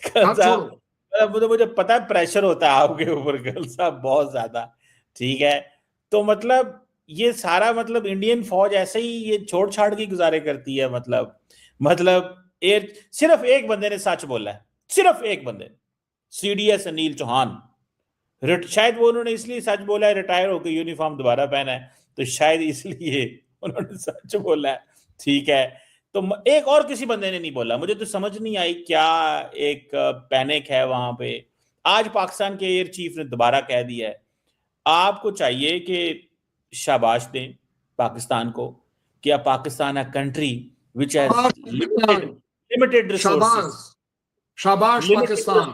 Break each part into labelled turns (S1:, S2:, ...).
S1: कल साहब मुझे पता है प्रेशर होता है आपके ऊपर कल साहब बहुत ज्यादा, ठीक है। तो मतलब ये सारा मतलब इंडियन फौज ऐसे ही ये छोड़ छाड़ के गुजारे करती है, मतलब एयर सिर्फ एक बंदे ने सच बोला है, सिर्फ एक बंदे, सीडीएस अनिल चौहान। शायद वो उन्होंने इसलिए सच बोला है, रिटायर होकर यूनिफॉर्म दोबारा पहना है, तो शायद इसलिए उन्होंने सच बोला है, ठीक है। तो एक और किसी बंदे ने नहीं बोला, मुझे तो समझ नहीं आई क्या एक पैनिक है वहां पे। आज पाकिस्तान के एयर चीफ ने दोबारा कह दिया है। आपको चाहिए कि शाबाश दें पाकिस्तान को, कि पाकिस्तान है country which has limited resources,
S2: शाबाश पाकिस्तान,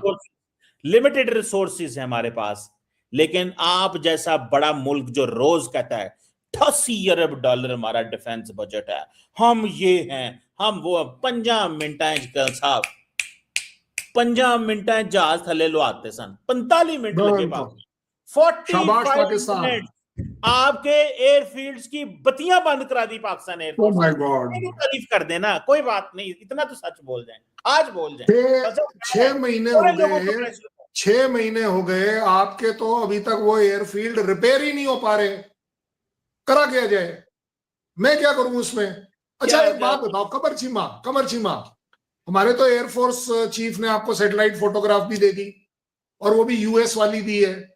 S1: लिमिटेड रिसोर्सेज है हमारे पास, लेकिन आप जैसा बड़ा मुल्क जो रोज कहता है 88 अरब डॉलर हमारा डिफेंस बजट है, हम ये हैं हम वो, 50 मिनट साहब 50 मिनट जहाज थले लो आते सन, 45 मिनट लगे पास, 45 मिनट आपके एयरफील्ड्स की बत्तियां बंद करा दी पाकिस्तान एयरफोर्स। तारीफ कर देना, कोई बात नहीं, इतना तो सच बोल जाए, आज बोल जाए।
S2: 6 महीने हो गए आपके, तो अभी तक वो एयरफील्ड रिपेयर ही नहीं हो पा रहे, करा क्या जाए, मैं क्या करूं उसमें। अच्छा एक बात बताओ, कमर चीमा हमारे तो एयरफोर्स चीफ ने आपको सैटेलाइट फोटोग्राफ भी दे दी, और वो भी यूएस वाली दी है,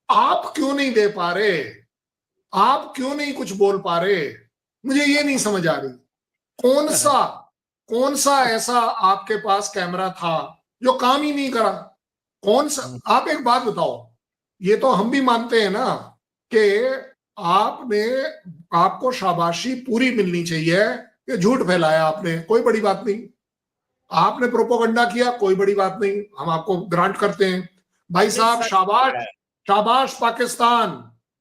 S2: आप क्यों नहीं दे पा रहे, आप क्यों नहीं कुछ बोल पा रहे, मुझे ये नहीं समझ आ रही। कौन सा ऐसा आपके पास कैमरा था जो काम ही नहीं करा, कौन सा। आप एक बात बताओ, ये तो हम भी मानते हैं ना कि आपको शाबाशी पूरी मिलनी चाहिए कि झूठ फैलाया आपने, कोई बड़ी बात नहीं, आपने प्रोपोगंडा किया, कोई बड़ी बात नहीं, हम आपको ग्रांट करते हैं भाई साहब, शाबाश पाकिस्तान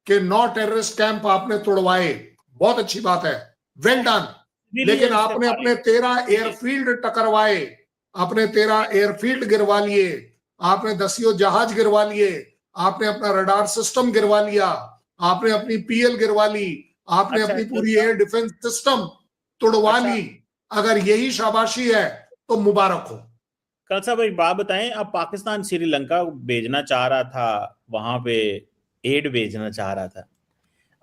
S2: के 9 टेररिस्ट कैंप आपने तोड़वाए, बहुत अच्छी बात है, वेल डन। लेकिन आपने अपने 13 एयरफील्ड टकरवाए, आपने 13 एयरफील्ड गिरवा लिए, आपने 10 जहाज गिरवा लिए, आपने अपना रडार सिस्टम गिरवा लिया, आपने अपनी पीएल गिरवा ली, आपने अपनी पूरी एयर डिफेंस सिस्टम तोड़वा ली। अगर यही शाबाशी है तो मुबारक हो।
S1: कल साहब एक बात बताएं, अब पाकिस्तान श्रीलंका भेजना चाह रहा था, वहां पे एड भेजना चाह रहा था,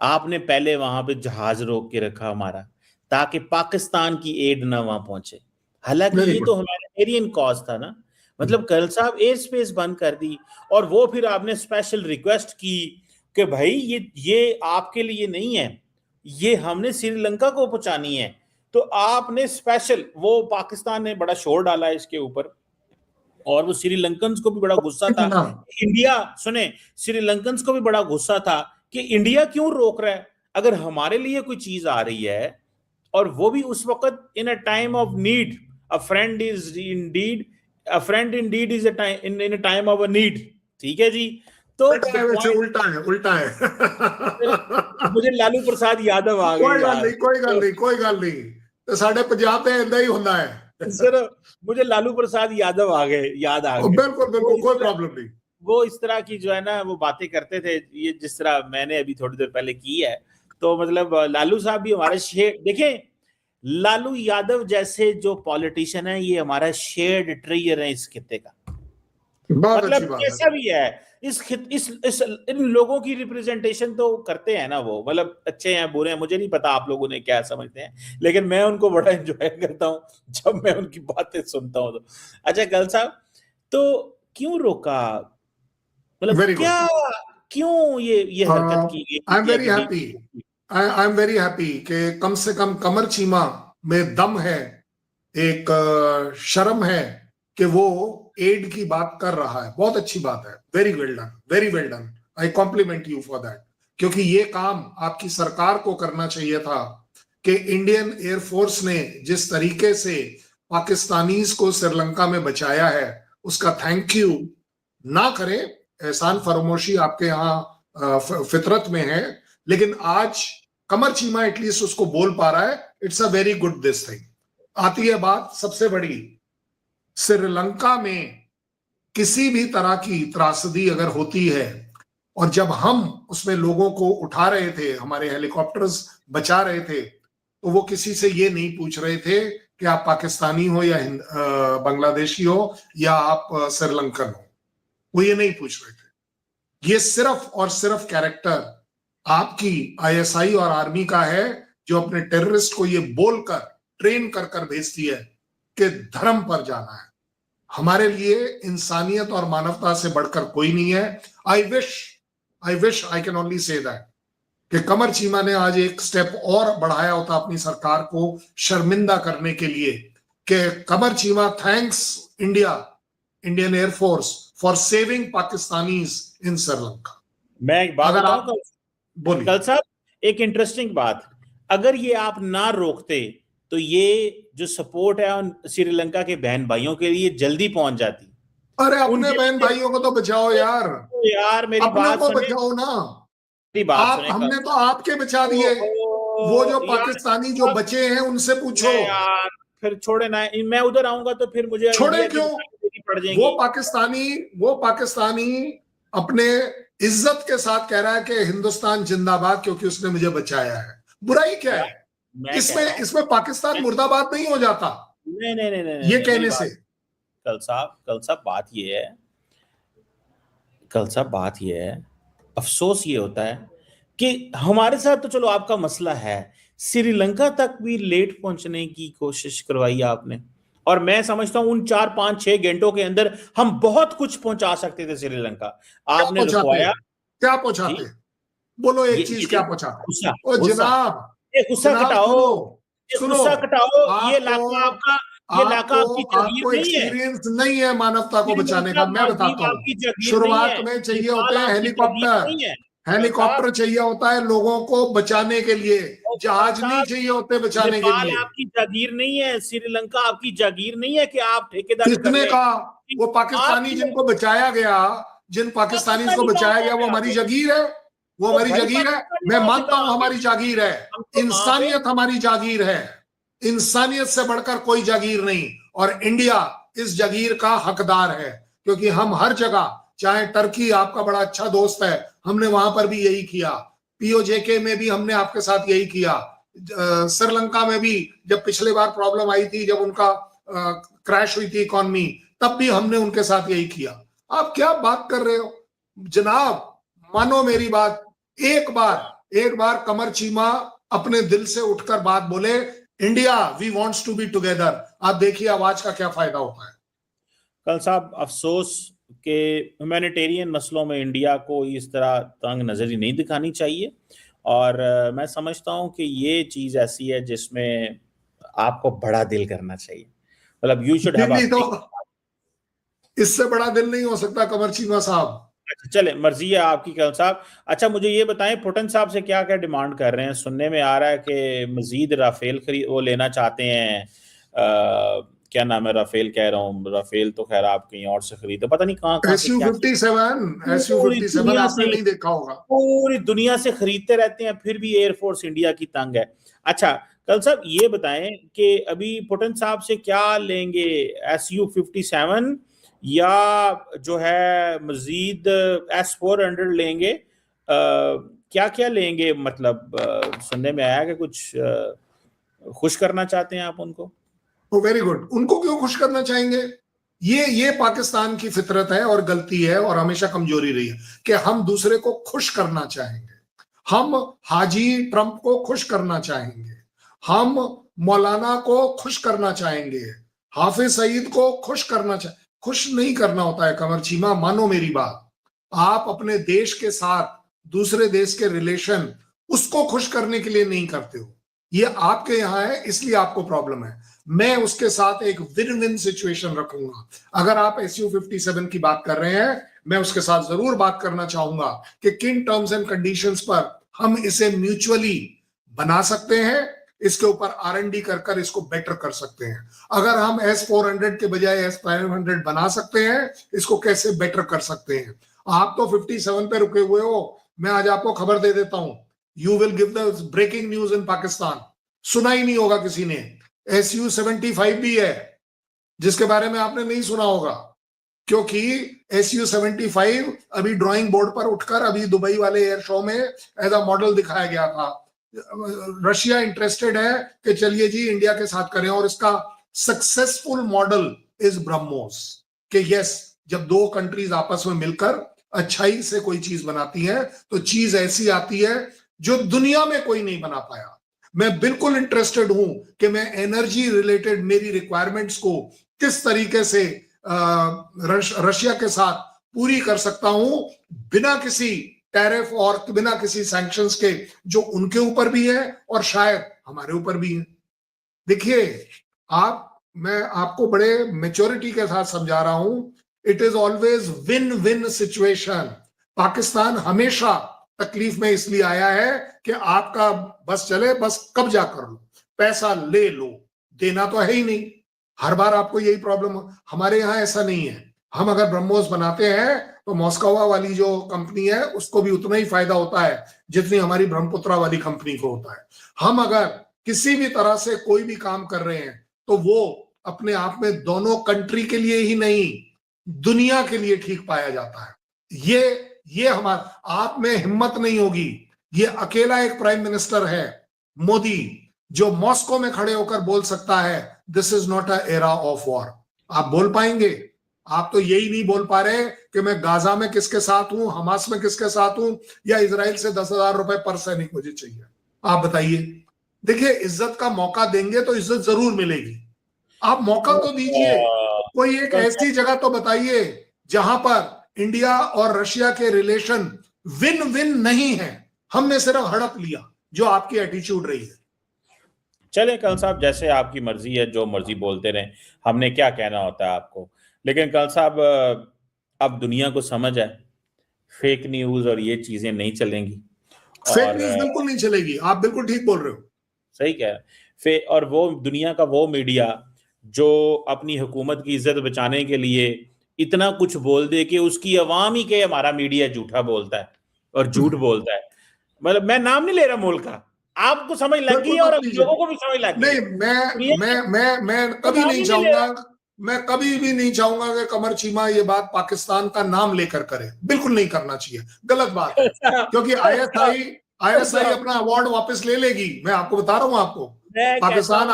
S1: आपने पहले वहां पे जहाज रोक के रखा हमारा, ताकि पाकिस्तान की एड ना वहां पहुंचे। हालांकि ये तो ह्यूमैनिटेरियन कॉज था ना, मतलब कल साहब एयर स्पेस बंद कर दी, और वो फिर आपने स्पेशल रिक्वेस्ट की कि भाई ये आपके लिए नहीं है, ये हमने श्रीलंका को पहुंचानी है। तो आपने स्पेशल, वो पाकिस्तान ने बड़ा शोर डाला है इसके ऊपर, और वो श्रीलंकन्स को भी बड़ा गुस्सा था, इंडिया सुने, श्रीलंकन्स को भी बड़ा गुस्सा था कि इंडिया क्यों रोक रहा है, अगर हमारे लिए कोई चीज आ रही है, और वो भी उस वक्त in a time of need, a friend indeed is in a time of a need, ठीक है जी। तो
S2: उल्टा है
S1: मुझे लालू प्रसाद यादव आ गए।
S2: कोई गल नहीं, तो साढ़े पंजाब में ऐसा ही होता है
S1: सर, मुझे लालू प्रसाद यादव याद आ गए।
S2: बिल्कुल कोई प्रॉब्लम नहीं।
S1: वो इस तरह की जो है ना वो बातें करते थे, ये जिस तरह मैंने अभी थोड़ी देर पहले की है, तो मतलब लालू साहब भी हमारे देखें, लालू यादव जैसे जो पॉलिटिशियन है, ये हमारा शेयर्ड ट्रेयर है इस खित्ते का, मतलब कैसा भी है, इन लोगों की रिप्रेजेंटेशन तो करते हैं ना वो, मतलब अच्छे हैं बुरे हैं, मुझे नहीं पता आप लोगों ने क्या समझते हैं, लेकिन मैं उनको बड़ा एंजॉय करता हूँ जब मैं उनकी बातें सुनता हूँ तो। अच्छा कल साहब, तो क्यों रोका, मतलब क्या, क्यों ये हरकत की गई?
S2: आई एम वेरी हैप्पी कि कम से कम कमर चीमा में दम है, एक शर्म है कि वो एड की बात कर रहा है, बहुत अच्छी बात है, very well done, I compliment you for that. क्योंकि ये काम आपकी सरकार को करना चाहिए था कि इंडियन एयरफोर्स ने जिस तरीके से पाकिस्तानीज को श्रीलंका में बचाया है, उसका थैंक यू ना करे, एहसान फरामोशी आपके यहाँ फितरत में है, लेकिन आज कमर चीमा एटलीस्ट उसको बोल पा रहा है, it's a very good this thing. आती है बात सबसे बड़ी, श्रीलंका में किसी भी तरह की त्रासदी अगर होती है, और जब हम उसमें लोगों को उठा रहे थे, हमारे हेलीकॉप्टर्स बचा रहे थे, तो वो किसी से ये नहीं पूछ रहे थे कि आप पाकिस्तानी हो या बांग्लादेशी हो या आप श्रीलंकन हो, वो ये नहीं पूछ रहे थे। ये सिर्फ और सिर्फ कैरेक्टर आपकी आईएसआई और आर्मी का है, जो अपने टेररिस्ट को ये बोलकर ट्रेन कर कर भेजती है कि धर्म पर जाना है। हमारे लिए इंसानियत और मानवता से बढ़कर कोई नहीं है। I wish I can only say that कि कमर चीमा ने आज एक स्टेप और बढ़ाया होता अपनी सरकार को शर्मिंदा करने के लिए, कि Qamar Cheema thanks Indian air force for saving Pakistanis in Sri Lanka.
S1: मैं एक बात
S2: अगर आप
S1: बताऊं
S2: बोलिए।
S1: कल साहब, एक इंटरेस्टिंग बात, अगर ये आप ना रोकते तो ये जो सपोर्ट है श्रीलंका के बहन भाइयों के लिए जल्दी पहुंच जाती।
S2: अरे अपने बहन भाइयों को तो बचाओ यार,
S1: यार मेरी
S2: अपनों
S1: बात
S2: को
S1: सुने,
S2: बचाओ ना।
S1: मेरी बात
S2: आप
S1: सुने।
S2: हमने तो आपके बचा दिए, वो जो पाकिस्तानी जो बचे हैं उनसे पूछो
S1: यार। फिर छोड़े ना, मैं उधर आऊंगा तो फिर मुझे
S2: छोड़े क्यों?
S1: पड़ जाएंगी।
S2: वो पाकिस्तानी अपने इज्जत के साथ कह रहा है कि हिंदुस्तान जिंदाबाद क्योंकि उसने मुझे बचाया है। बुराई क्या है इसमें पाकिस्तान मुर्दाबाद नहीं हो जाता
S1: नहीं,
S2: ये कहने से।
S1: कल साहब बात ये है, अफसोस ये होता है कि हमारे साथ तो चलो आपका मसला है, श्रीलंका तक भी लेट पहुंचने की कोशिश करवाई आपने, और मैं समझता हूं उन 4-5-6 घंटों के अंदर हम बहुत कुछ पहुंचा सकते थे श्रीलंका। आपने रुकवाया।
S2: क्या पहुंचाते? बोलो एक चीज, क्या पहुंचाते? ओ जनाब,
S1: गुस्सा कटाओ, गुस्सा कटाओ। ये इलाका आपका, ये इलाका आपकी
S2: आपको एक्सपीरियंस नहीं है मानवता को बचाने का। मैं बताता हूँ, शुरुआत में चाहिए होते हैं हेलीकॉप्टर चाहिए होता है लोगों को बचाने के लिए, जहाज नहीं चाहिए होते बचाने के लिए।
S1: आपकी जागीर नहीं है, श्रीलंका आपकी जागीर नहीं है कि आप ठेकेदारी
S2: किसने कहा? वो पाकिस्तानी जिनको बचाया गया, जिन पाकिस्तानी को बचाया गया, वो हमारी जागीर है, वो हमारी जागीर है। मैं मानता हूं हमारी जागीर है, इंसानियत हमारी जागीर है, इंसानियत से बढ़कर कोई जागीर नहीं। और इंडिया इस जागीर का हकदार है, क्योंकि हम हर जगह, चाहे टर्की आपका बड़ा अच्छा दोस्त है, हमने वहां पर भी यही किया, पीओजेके में भी हमने आपके साथ यही किया, श्रीलंका में भी जब पिछले बार प्रॉब्लम आई थी, जब उनका क्रैश हुई थी इकॉनमी, तब भी हमने उनके साथ यही किया। आप क्या बात कर रहे हो जनाब? मानो मेरी बात, एक बार कमर चीमा अपने दिल से उठकर बात बोले, India we wants to be together, आप देखिए आवाज का क्या फायदा होता है।
S1: कल साहब, अफसोस के ह्यूमैनिटेरियन मसलों में इंडिया को इस तरह तंग नजरी नहीं दिखानी चाहिए, और मैं समझता हूं कि ये चीज ऐसी है जिसमें आपको बड़ा दिल करना चाहिए, मतलब यू शुड हैव।
S2: इससे बड़ा दिल नहीं हो सकता कमर चीमा साहब।
S1: अच्छा चले, मर्जी है आपकी कल साहब। अच्छा मुझे ये बताएं, पुतिन साहब से क्या क्या डिमांड कर रहे हैं? सुनने में आ रहा है कि मजीद राफेल वो लेना चाहते हैं। क्या नाम है, राफेल कह रहा हूँ, राफेल तो खैर आप कहीं और से खरीदे, पता नहीं कहाँ
S2: SU-57 आपने नहीं देखा होगा,
S1: पूरी दुनिया से खरीदते रहते हैं, फिर भी एयरफोर्स इंडिया की तंग है। अच्छा कल साहब ये बताएं कि अभी पुतिन साहब से क्या लेंगे, SU-57 या जो है मजीद S-400 लेंगे? क्या क्या लेंगे? मतलब सुनने में आया कि कुछ खुश करना चाहते हैं आप उनको।
S2: Very good. उनको क्यों खुश करना चाहेंगे? ये पाकिस्तान की फितरत है और गलती है और हमेशा कमजोरी रही है कि हम दूसरे को खुश करना चाहेंगे। हम हाजी ट्रंप को खुश करना चाहेंगे, हम मौलाना को खुश करना चाहेंगे, हाफिज सईद को खुश करना चाहेंगे। खुश नहीं करना होता है कमर चीमा, मानो मेरी बात। आप अपने देश के साथ दूसरे देश के रिलेशन, उसको खुश करने के लिए नहीं करते हो। ये आपके यहाँ है, इसलिए आपको प्रॉब्लम है। मैं उसके साथ एक विन विन सिचुएशन रखूंगा। अगर आप SU-57 की बात कर रहे हैं, मैं उसके साथ जरूर बात करना चाहूंगा कि किन टर्म्स एंड कंडीशंस पर हम इसे म्यूचुअली बना सकते हैं, इसके ऊपर R&D कर इसको बेटर कर सकते हैं। अगर हम S-400 के बजाय S-500 बना सकते हैं, इसको कैसे बेटर कर सकते हैं। आप तो 57 पे रुके हुए हो, मैं आज आपको खबर दे देता हूं, you will give the breaking news in Pakistan. सुना ही नहीं होगा किसी ने। SU-75 भी है जिसके बारे में आपने नहीं सुना होगा, क्योंकि SU-75 अभी ड्राइंग बोर्ड पर उठकर अभी दुबई वाले एयर शो में एज अ मॉडल दिखाया गया था। रशिया इंटरेस्टेड है कि चलिए जी इंडिया के साथ करें, और इसका सक्सेसफुल मॉडल इज ब्रह्मोस कि यस, जब दो कंट्रीज आपस में मिलकर अच्छाई से कोई चीज बनाती है तो चीज ऐसी आती है जो दुनिया में कोई नहीं बना पाया। मैं बिल्कुल इंटरेस्टेड हूं कि मैं एनर्जी रिलेटेड मेरी रिक्वायरमेंट्स को किस तरीके से रशिया के साथ पूरी कर सकता हूं बिना किसी टैरिफ और बिना किसी सैंक्शंस के, जो उनके ऊपर भी है और शायद हमारे ऊपर भी है। देखिए मैं आपको बड़े मैच्योरिटी के साथ समझा रहा हूं, it is always win win situation. Pakistan हमेशा तकलीफ में इसलिए आया है कि आपका बस चले, बस कब्जा कर लो, पैसा ले लो, देना तो है ही नहीं। हर बार आपको यही प्रॉब्लम। हमारे यहाँ ऐसा नहीं है। हम अगर ब्रह्मोस बनाते हैं तो मॉस्कोवा वाली जो कंपनी है उसको भी उतना ही फायदा होता है जितनी हमारी ब्रह्मपुत्रा वाली कंपनी को होता है। हम अगर किसी भी तरह से कोई भी काम कर रहे हैं तो वो अपने आप में दोनों कंट्री के लिए ही नहीं, दुनिया के लिए ठीक पाया जाता है। ये हमारा, आप में हिम्मत नहीं होगी। ये अकेला एक प्राइम मिनिस्टर है मोदी जो मॉस्को में खड़े होकर बोल सकता है this is not a era of war. आप बोल पाएंगे? आप तो यही नहीं बोल पा रहे कि मैं गाजा में किसके साथ हूं, हमास में किसके साथ हूं, या इजराइल से 10,000 रुपए पर सैनिक मुझे चाहिए। आप बताइए। देखिए, इज्जत का मौका देंगे तो इज्जत जरूर मिलेगी। आप मौका तो दीजिए, कोई एक ऐसी जगह तो बताइए जहां पर इंडिया और रशिया के रिलेशन विन विन नहीं है। हमने सिर्फ हड़प लिया, जो आपकी एटीट्यूड रही है।
S1: चले कल साहब, जैसे आपकी मर्जी है, जो मर्जी बोलते रहे, हमने क्या कहना होता है आपको। लेकिन कल साहब अब दुनिया को समझ है फेक न्यूज और ये चीजें नहीं चलेंगी।
S2: फेक न्यूज बिल्कुल नहीं चलेगी। आप बिल्कुल ठीक बोल रहे हो।
S1: सही कह रहे हैं। और वो दुनिया का वो मीडिया जो अपनी हुकूमत की इज्जत बचाने के लिए इतना कुछ बोल दे कि उसकी अवाम ही के हमारा मीडिया झूठा बोलता है और झूठ बोलता है। मतलब मैं नाम नहीं ले रहा मुल्क का, आपको समझ लग गई है और लोगों को भी समझ लग गई है।
S2: नहीं, मैं कभी नहीं चाहूंगा, मैं कभी भी नहीं चाहूंगा कि कमर चीमा ये बात पाकिस्तान का नाम लेकर करे। बिल्कुल नहीं करना चाहिए, गलत बात है। क्योंकि आईएसआई अपना अवार्ड वापस ले लेगी। मैं आपको बता रहा हूं। आपको पाकिस्तान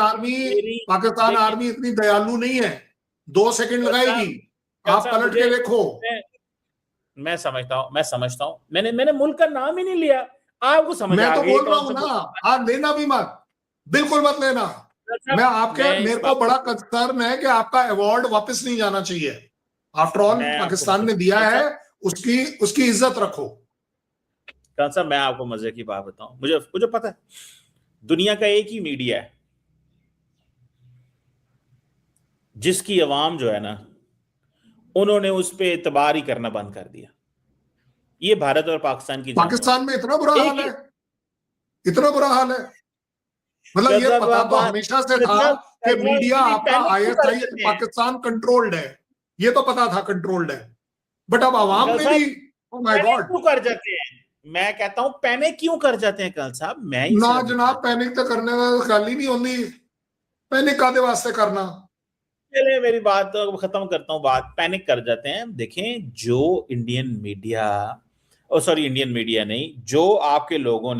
S2: आर्मी इतनी दयालु नहीं है, 2 सेकंड लगाएगी। आप पलट के देखो।
S1: मैं समझता हूं। मैंने मुल्क का नाम ही नहीं लिया, आपको समझ आ गई।
S2: मैं तो बोल रहा हूं ना, आप लेना भी मत, बिल्कुल मत लेना। मेरे को बड़ा कंसर्न है कि आपका अवार्ड वापस नहीं जाना चाहिए। आफ्टर ऑल पाकिस्तान ने दिया है, उसकी इज्जत रखो।
S1: साहब, मैं आपको मजे की बात बताऊं, मुझे पता है दुनिया का एक ही मीडिया है जिसकी अवाम जो है ना, उन्होंने उस पर एतबार ही करना बंद कर दिया। ये भारत और पाकिस्तान की
S2: पाकिस्तान में इतना बुरा हाल है, इतना बुरा हाल है। मतलब ये पता तो हमेशा से था कि मीडिया आपका आईएसआई पाकिस्तान कंट्रोल्ड है, ये तो पता था कंट्रोल्ड है। बट अब आवाम में भी, ओह माय गॉड,
S1: क्यों कर जाते हैं? मैं कहता हूं पैनिक क्यों कर जाते हैं कल साहब? मैं ही
S2: ना जनाब, पैनिक तो करने का ख्याल ही नहीं होती। पैनिक कादे वास्ते करना।
S1: चलिए मेरी बात तो खत्म करता हूं। बात पैनिक कर जाते हैं। देखें, जो इंडियन मीडिया नहीं, जो आपके लोगों